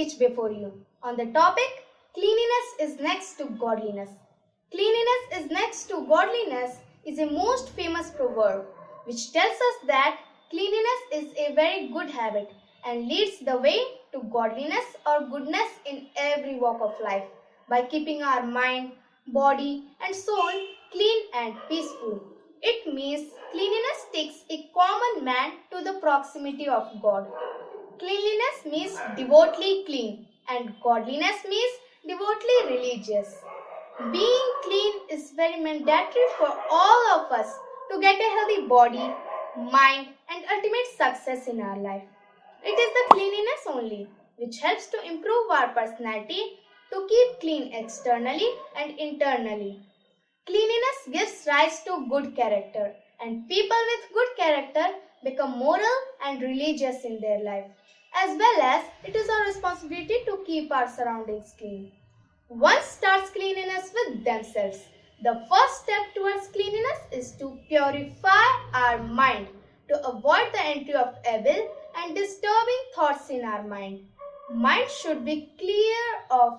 speech before you on the topic Cleanliness is next to godliness. Cleanliness is next to godliness is a most famous proverb which tells us that cleanliness is a very good habit and leads the way to godliness or goodness in every walk of life by keeping our mind, body and soul clean and peaceful. It means cleanliness takes a common man to the proximity of God. Cleanliness means devotedly clean and godliness means devotedly religious. Being clean is very mandatory for all of us to get a healthy body, mind and ultimate success in our life. It is the cleanliness only which helps to improve our personality to keep clean externally and internally. Cleanliness gives rise to good character and people with good character become moral and religious in their life. As well as it is our responsibility to keep our surroundings clean. One starts cleanliness with themselves. The first step towards cleanliness is to purify our mind to avoid the entry of evil and disturbing thoughts in our mind. Mind should be clear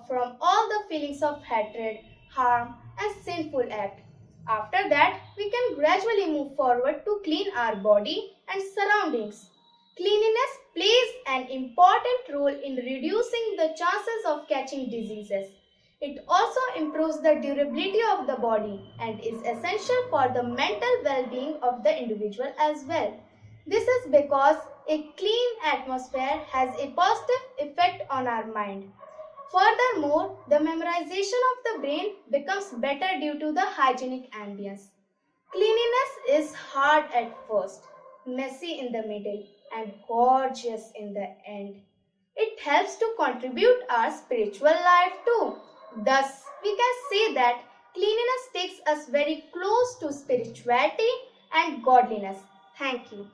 from all the feelings of hatred, harm and sinful act. After that, we can gradually move forward to clean our body and surroundings. Cleanliness plays an important role in reducing the chances of catching diseases. It also improves the durability of the body and is essential for the mental well-being of the individual as well. This is because a clean atmosphere has a positive effect on our mind. Furthermore, the memorization of the brain becomes better due to the hygienic ambience. Cleanliness is hard at first, messy in the middle, and gorgeous in the end. It helps to contribute our spiritual life too. Thus, we can say that cleanliness takes us very close to spirituality and godliness. Thank you.